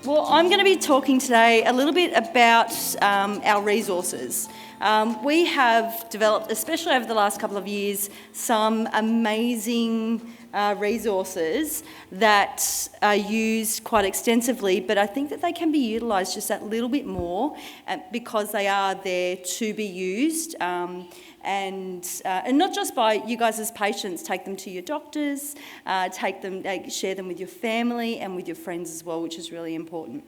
Well, I'm going to be talking today a little bit about our resources. We have developed, especially over the last couple of years, some amazing resources that are used quite extensively, but I think that they can be utilised just that little bit more because they are there to be used. And not just by you guys as patients, take them to your doctors, share them with your family and with your friends as well, which is really important.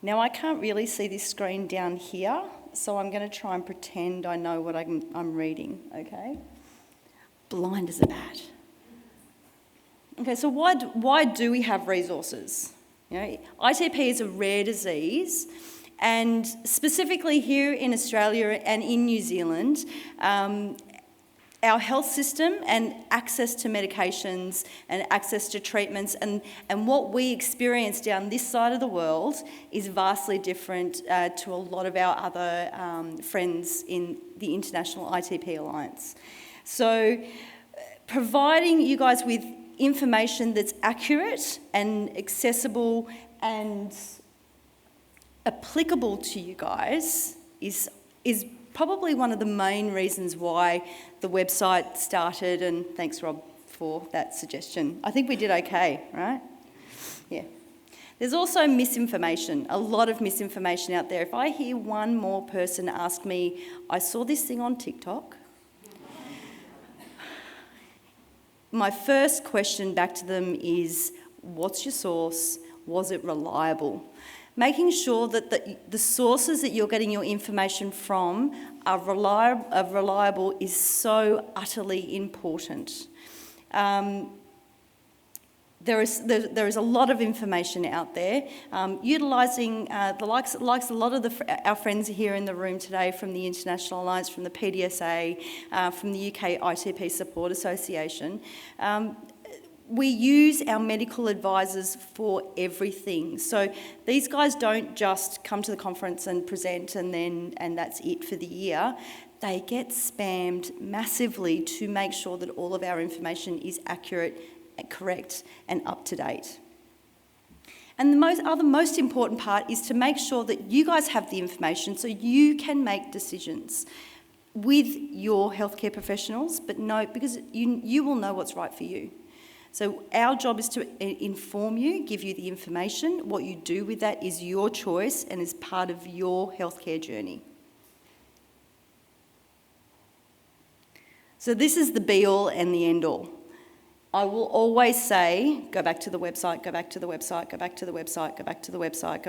Now, I can't really see this screen down here, so I'm going to try and pretend I know what I'm reading, okay? Blind as a bat. Okay, so why do we have resources? You know, ITP is a rare disease. And specifically here in Australia and in New Zealand, our health system and access to medications and access to treatments and what we experience down this side of the world is vastly different to a lot of our other friends in the International ITP Alliance. So providing you guys with information that's accurate and accessible and applicable to you guys is probably one of the main reasons why the website started, and thanks Rob for that suggestion. I think we did okay, right? Yeah. There's also misinformation, a lot of misinformation out there. If I hear one more person ask me, I saw this thing on TikTok, my first question back to them is, what's your source? Was it reliable? Making sure that the sources that you're getting your information from are reliable is so utterly important. There is a lot of information out there. Utilising the likes a lot of our friends here in the room today from the International Alliance, from the PDSA, from the UK ITP Support Association. We use our medical advisors for everything. So these guys don't just come to the conference and present and that's it for the year. They get spammed massively to make sure that all of our information is accurate, correct, and up to date. And the most important part is to make sure that you guys have the information so you can make decisions with your healthcare professionals, but no, because you will know what's right for you. So our job is to inform you, give you the information. What you do with that is your choice and is part of your healthcare journey. So this is the be-all and the end-all. I will always say, go back to the website, go back to the website, go back to the website, go back to the website.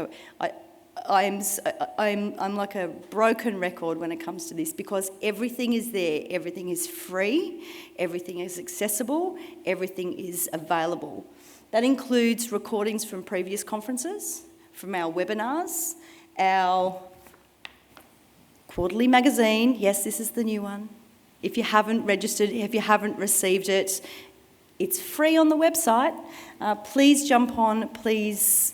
I'm like a broken record when it comes to this because everything is there, everything is free, everything is accessible, everything is available. That includes recordings from previous conferences, from our webinars, our quarterly magazine. Yes, this is the new one. If you haven't registered, if you haven't received it, it's free on the website. Please jump on, please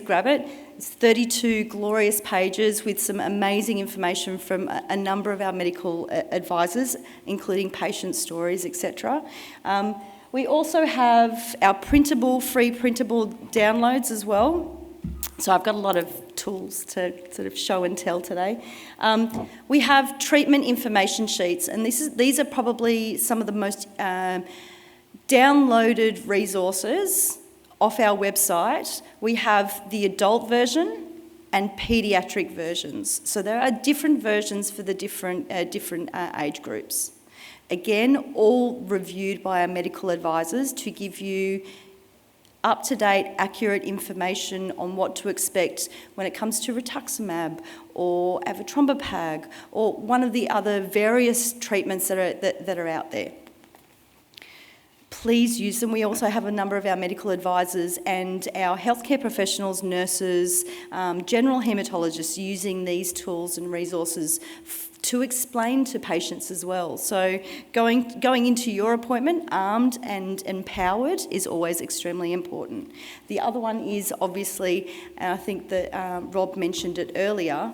grab it. It's 32 glorious pages with some amazing information from a number of our medical advisors, including patient stories, etc. We also have our free printable downloads as well. So I've got a lot of tools to sort of show and tell today. We have treatment information sheets, and these are probably some of the most downloaded resources off our website. We have the adult version and paediatric versions. So there are different versions for the different age groups. Again, all reviewed by our medical advisors to give you up-to-date, accurate information on what to expect when it comes to rituximab or avatrombopag or one of the other various treatments that are out there. Please use them. We also have a number of our medical advisors and our healthcare professionals, nurses, general haematologists using these tools and resources to explain to patients as well. So going into your appointment armed and empowered is always extremely important. The other one is obviously, and I think that Rob mentioned it earlier,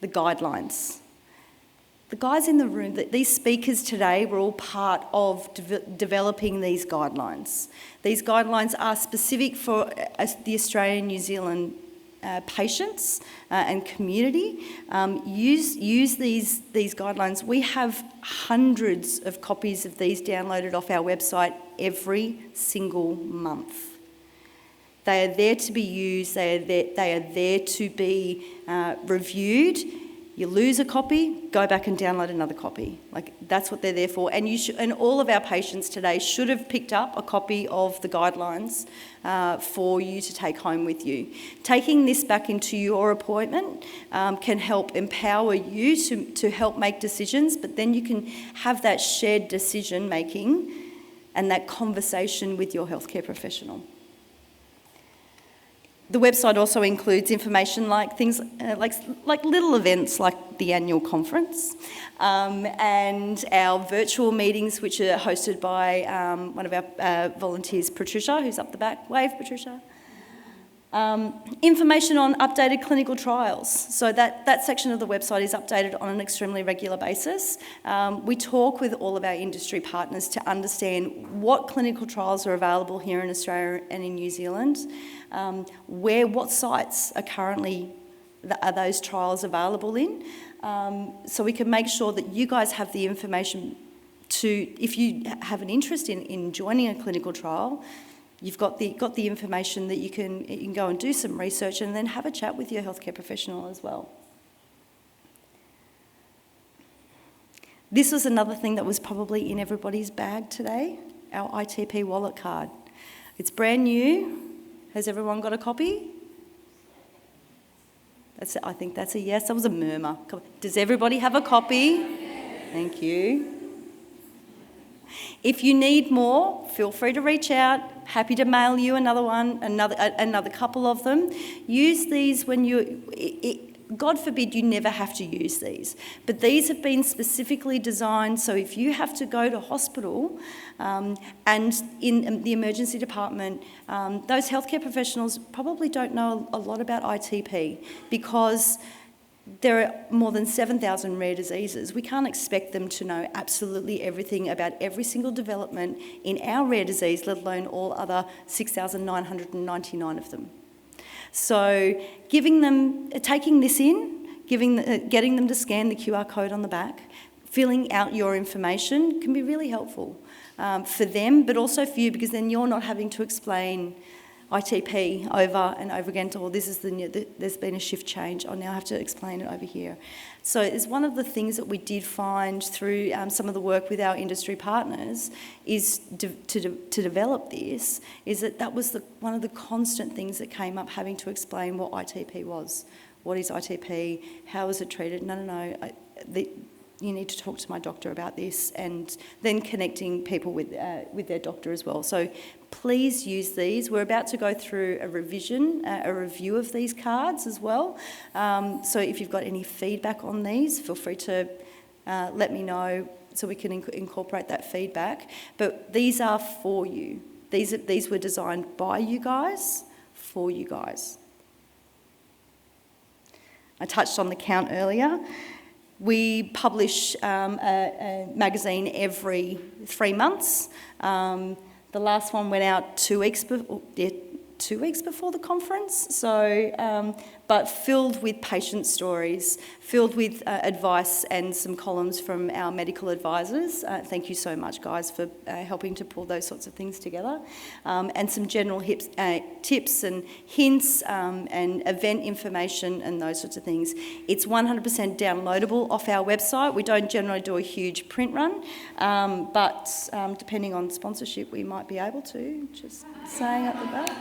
the guidelines. The guys in the room, these speakers today were all part of developing these guidelines. These guidelines are specific for the Australian New Zealand patients and community. Use these guidelines. We have hundreds of copies of these downloaded off our website every single month. They are there to be used, they are there to be reviewed. You lose a copy, go back and download another copy. Like, that's what they're there for. And and all of our patients today should have picked up a copy of the guidelines for you to take home with you. Taking this back into your appointment can help empower you to help make decisions, but then you can have that shared decision making and that conversation with your healthcare professional. The website also includes information like things like little events like the annual conference and our virtual meetings, which are hosted by one of our volunteers, Patricia, who's up the back. Wave, Patricia. Information on updated clinical trials. So that section of the website is updated on an extremely regular basis. We talk with all of our industry partners to understand what clinical trials are available here in Australia and in New Zealand, what sites are those trials available in, so we can make sure that you guys have the information if you have an interest in joining a clinical trial. You've got the information that you can go and do some research and then have a chat with your healthcare professional as well. This was another thing that was probably in everybody's bag today, our ITP wallet card. It's brand new. Has everyone got a copy? I think that's a yes. That was a murmur. Does everybody have a copy? Thank you. If you need more, feel free to reach out. Happy to mail you another one, another couple of them. Use these when God forbid you never have to use these, but these have been specifically designed so if you have to go to hospital and in the emergency department, those healthcare professionals probably don't know a lot about ITP because there are more than 7,000 rare diseases. We can't expect them to know absolutely everything about every single development in our rare disease, let alone all other 6,999 of them. So taking this in, getting them to scan the QR code on the back, filling out your information can be really helpful for them, but also for you, because then you're not having to explain ITP over and over again to, there's been a shift change, I now have to explain it over here. So it's one of the things that we did find through some of the work with our industry partners is to develop this, is that was one of the constant things that came up, having to explain what ITP was. What is ITP? How is it treated? No, you need to talk to my doctor about this, and then connecting people with their doctor as well. So please use these. We're about to go through a review of these cards as well. So if you've got any feedback on these, feel free to let me know so we can incorporate that feedback. But these are for you. These were designed by you guys, for you guys. I touched on the count earlier. We publish a magazine every 3 months. The last one went out 2 weeks before the conference, but filled with patient stories, filled with advice and some columns from our medical advisors. Thank you so much, guys, for helping to pull those sorts of things together. And some general tips and hints and event information and those sorts of things. It's 100% downloadable off our website. We don't generally do a huge print run, but depending on sponsorship, we might be able to, just saying at the back.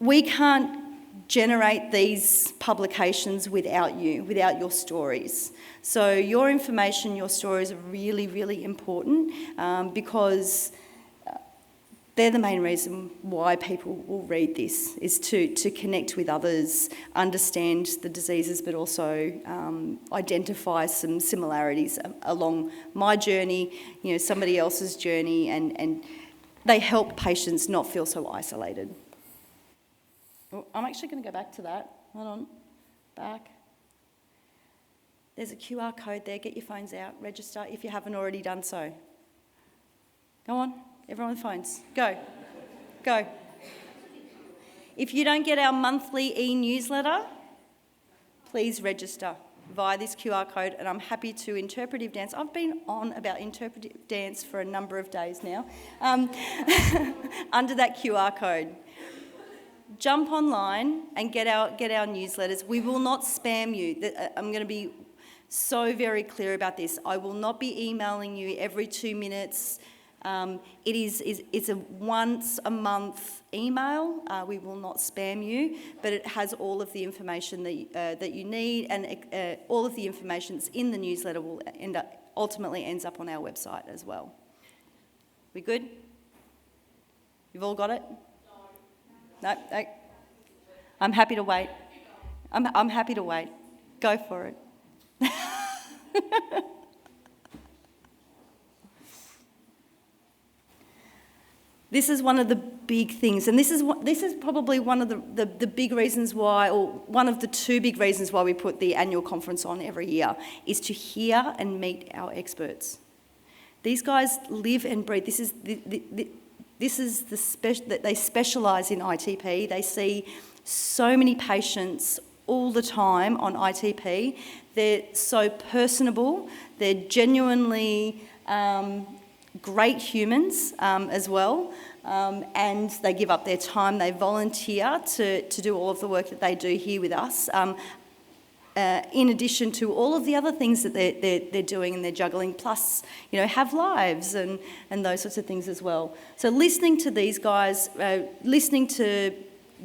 We can't generate these publications without you, without your stories. So your information, your stories are really, really important because they're the main reason why people will read this, is to connect with others, understand the diseases, but also identify some similarities along my journey, somebody else's journey, and they help patients not feel so isolated. I'm actually going to go back to that. Hold on. Back. There's a QR code there. Get your phones out. Register if you haven't already done so. Go on, everyone with phones. Go. Go. If you don't get our monthly e-newsletter, please register via this QR code, and I'm happy to interpretive dance. I've been on about interpretive dance for a number of days now, under that QR code. Jump online and get our newsletters. We will not spam you. I'm going to be so very clear about this. I will not be emailing you every 2 minutes. It's a once a month email. We will not spam you, but it has all of the information that you need, and all of the information that's in the newsletter will ultimately ends up on our website as well. We good? You've all got it? No. I'm happy to wait. I'm happy to wait. Go for it. This is one of the big things, and this is probably one of the big reasons why, or one of the two big reasons why we put the annual conference on every year, is to hear and meet our experts. These guys live and breathe. They specialise in ITP. They see so many patients all the time on ITP. They're so personable. They're genuinely great humans as well, and they give up their time. They volunteer to do all of the work that they do here with us, in addition to all of the other things that they're doing and they're juggling, plus, have lives and those sorts of things as well. So listening to these guys, listening to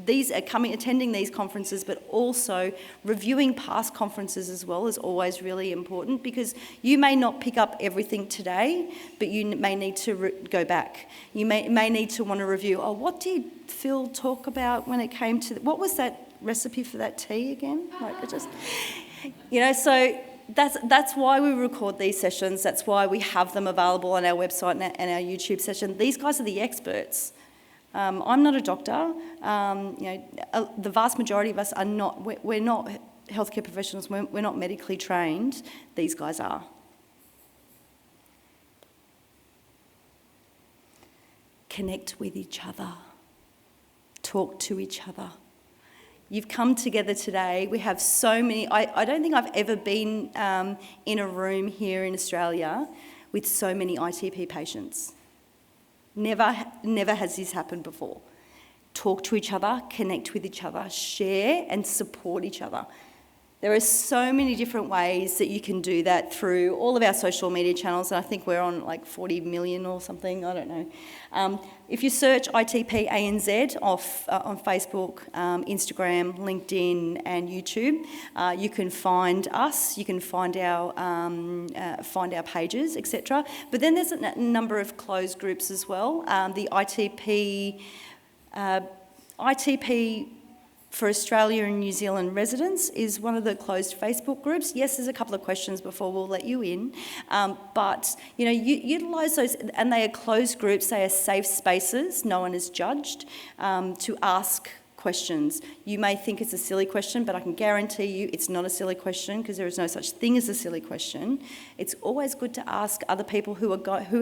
these attending these conferences, but also reviewing past conferences as well is always really important, because you may not pick up everything today, but you may need to go back. You may need to want to review, what did Phil talk about when it came to, what was that recipe for that tea again? So that's why we record these sessions. That's why we have them available on our website and our YouTube session. These guys are the experts. I'm not a doctor. The vast majority of us are not. We're not healthcare professionals. We're not medically trained. These guys are. Connect with each other. Talk to each other. You've come together today. We have so many. I don't think I've ever been in a room here in Australia with so many ITP patients. Never has this happened before. Talk to each other, connect with each other, share and support each other. There are so many different ways that you can do that through all of our social media channels, and I think we're on like 40 million or something, I don't know. If you search ITPANZ on Facebook, Instagram, LinkedIn and YouTube, you can find us, you can find our pages, etc. But then there's a number of closed groups as well. The ITP for Australia and New Zealand residents is one of the closed Facebook groups. Yes, there's a couple of questions before we'll let you in, but utilise those, and they are closed groups. They are safe spaces. No one is judged to ask questions. You may think it's a silly question, but I can guarantee you it's not a silly question, because there is no such thing as a silly question. It's always good to ask other people who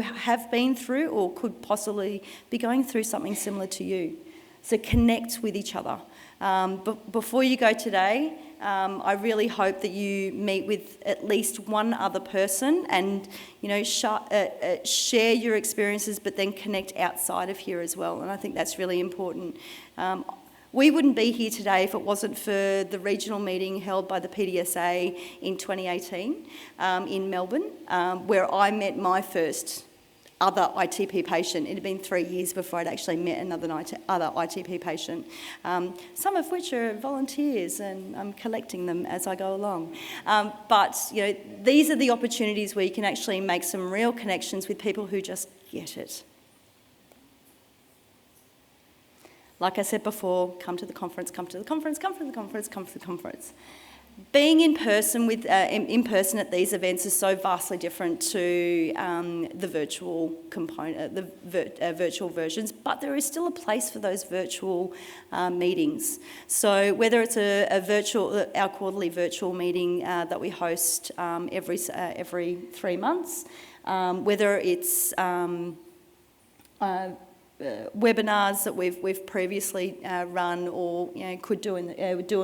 have been through or could possibly be going through something similar to you. So connect with each other. But before you go today, I really hope that you meet with at least one other person and share your experiences, but then connect outside of here as well. And I think that's really important. We wouldn't be here today if it wasn't for the regional meeting held by the PDSA in 2018 in Melbourne, where I met my first other ITP patient. It had been 3 years before I'd actually met other ITP patient, some of which are volunteers, and I'm collecting them as I go along. But these are the opportunities where you can actually make some real connections with people who just get it. Like I said before, come to the conference, come to the conference, come to the conference, come to the conference. Being in person at these events is so vastly different to the virtual component, virtual versions, but there is still a place for those virtual meetings. So whether it's our quarterly virtual meeting that we host every 3 months, whether it's webinars that we've previously run or could do in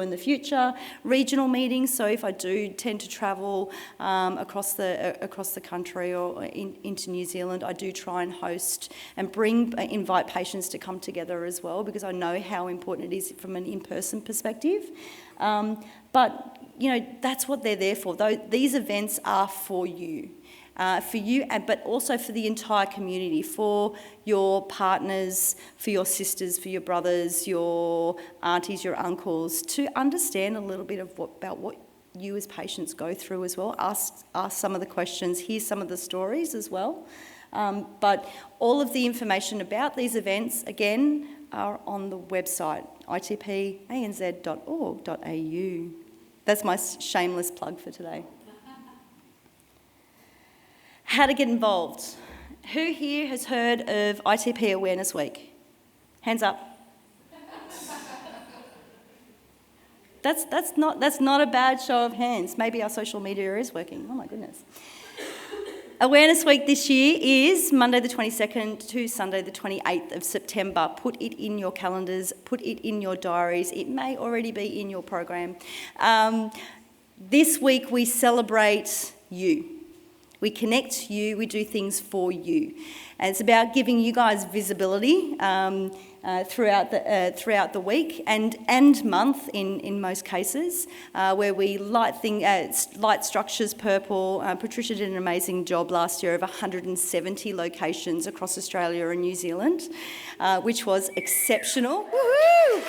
the future, regional meetings. So if I do tend to travel across the country or into New Zealand, I do try and host and invite patients to come together as well, because I know how important it is from an in-person perspective. But that's what they're there for. These events are for you. But also for the entire community, for your partners, for your sisters, for your brothers, your aunties, your uncles, to understand a little bit about what you as patients go through as well. Ask some of the questions, hear some of the stories as well. But all of the information about these events, again, are on the website, ITPANZ.org.au. That's my shameless plug for today. How to get involved. Who here has heard of ITP Awareness Week? Hands up. That's not a bad show of hands. Maybe our social media is working. Oh my goodness. Awareness Week this year is Monday the 22nd to Sunday the 28th of September. Put it in your calendars, put it in your diaries. It may already be in your program. This week we celebrate you. We connect you, we do things for you. And it's about giving you guys visibility throughout the week and month in most cases, where we light structures purple. Patricia did an amazing job last year of 170 locations across Australia and New Zealand, which was exceptional. Woohoo!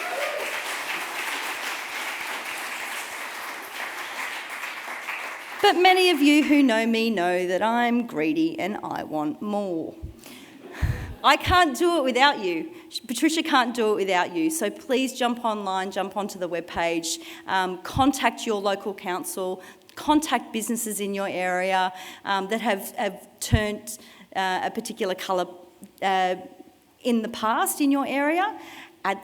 But many of you who know me know that I'm greedy and I want more. I can't do it without you. Patricia can't do it without you. So please jump online, jump onto the webpage, contact your local council, contact businesses in your area that have turned a particular colour in the past in your area.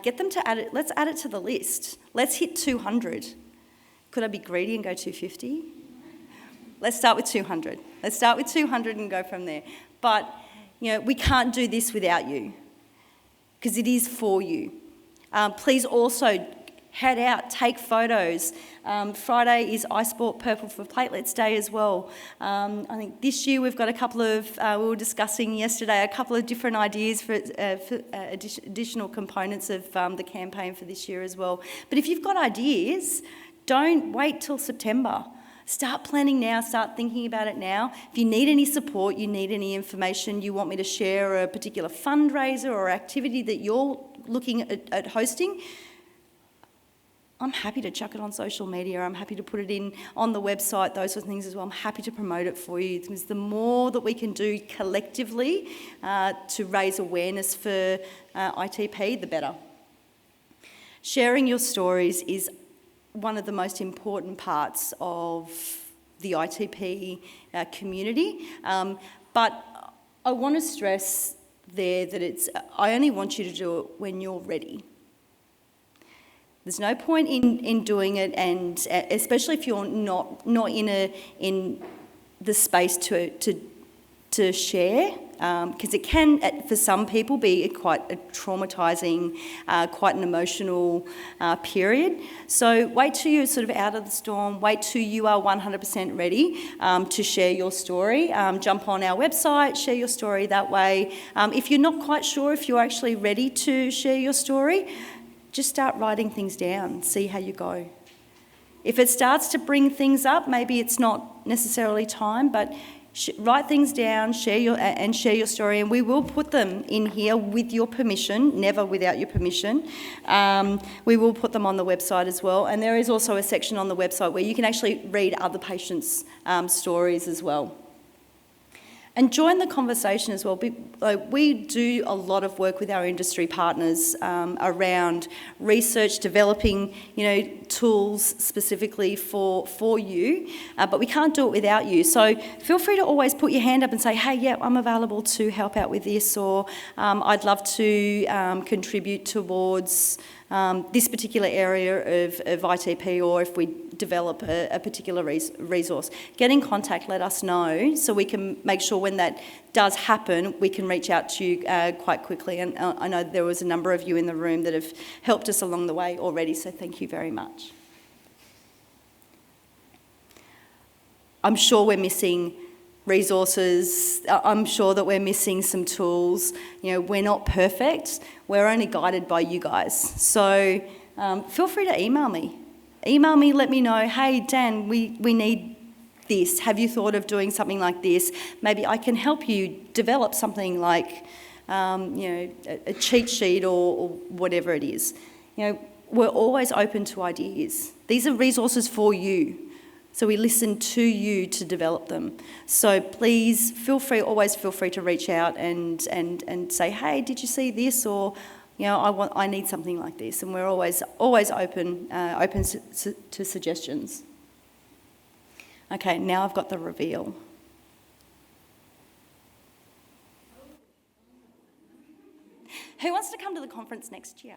Get them to add it. Let's add it to the list. Let's hit 200. Could I be greedy and go 250? Let's start with 200. Let's start with 200 and go from there. But, we can't do this without you, because it is for you. Please also head out, take photos. Friday is I Sport Purple for Platelets Day as well. I think this year we've got a couple of, we were discussing yesterday, a couple of different ideas for additional components of the campaign for this year as well. But if you've got ideas, don't wait till September. Start planning now, start thinking about it now. If you need any support, you need any information, you want me to share a particular fundraiser or activity that you're looking at hosting, I'm happy to chuck it on social media. I'm happy to put it in on the website, those sorts of things as well. I'm happy to promote it for you, because the more that we can do collectively to raise awareness for ITP, the better. Sharing your stories is one of the most important parts of the ITP community. But I want to stress there that I only want you to do it when you're ready. There's no point in doing it, and especially if you're not in the space to share, because it can, for some people, be quite a traumatising, quite an emotional period. So wait till you're sort of out of the storm, wait till you are 100% ready to share your story. Jump on our website, share your story that way. If you're not quite sure if you're actually ready to share your story, just start writing things down, see how you go. If it starts to bring things up, maybe it's not necessarily time, but write things down, share your story, and we will put them in here with your permission, never without your permission. We will put them on the website as well, and there is also a section on the website where you can actually read other patients' stories as well. And join the conversation as well. We do a lot of work with our industry partners around research, developing, tools specifically for you, but we can't do it without you. So feel free to always put your hand up and say, hey, yeah, I'm available to help out with this, or I'd love to contribute towards this particular area of ITP, or if we develop a particular resource. Get in contact, let us know, so we can make sure when that does happen, we can reach out to you quite quickly. And I know there was a number of you in the room that have helped us along the way already, so thank you very much. I'm sure we're missing resources. I'm sure that we're missing some tools. We're not perfect. We're only guided by you guys. So feel free to email me. Email me, let me know, hey, Dan, we need this. Have you thought of doing something like this? Maybe I can help you develop something like, a cheat sheet or whatever it is. We're always open to ideas. These are resources for you. So we listen to you to develop them. So please always feel free to reach out and say, hey, did you see this? Or, I need something like this. And we're always open to suggestions. Okay, now I've got the reveal. Who wants to come to the conference next year?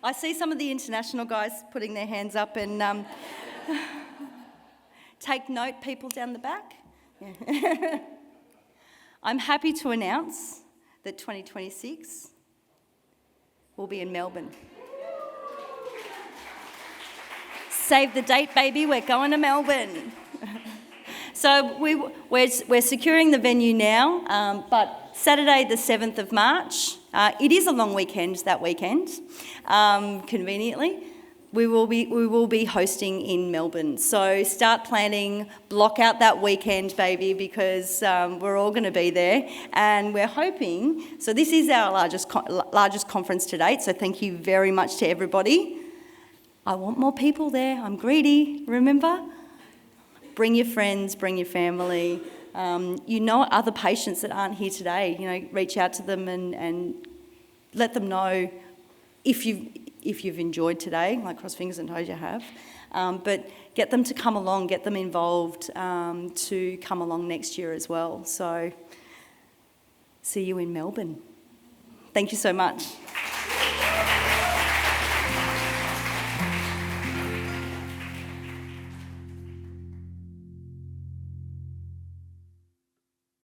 I see some of the international guys putting their hands up, and take note, people down the back. Yeah. I'm happy to announce that 2026 will be in Melbourne. Save the date, baby, we're going to Melbourne. So we're securing the venue now, but Saturday the 7th of March, it is a long weekend that weekend, conveniently. We will be hosting in Melbourne. So start planning, block out that weekend, baby, because we're all going to be there. And we're hoping, so this is our largest conference to date, so thank you very much to everybody. I want more people there. I'm greedy, remember? Bring your friends, bring your family. Other patients that aren't here today, reach out to them and let them know if you've enjoyed today, like cross fingers and toes you have. But get them to come along, get them involved to come along next year as well. So see you in Melbourne. Thank you so much.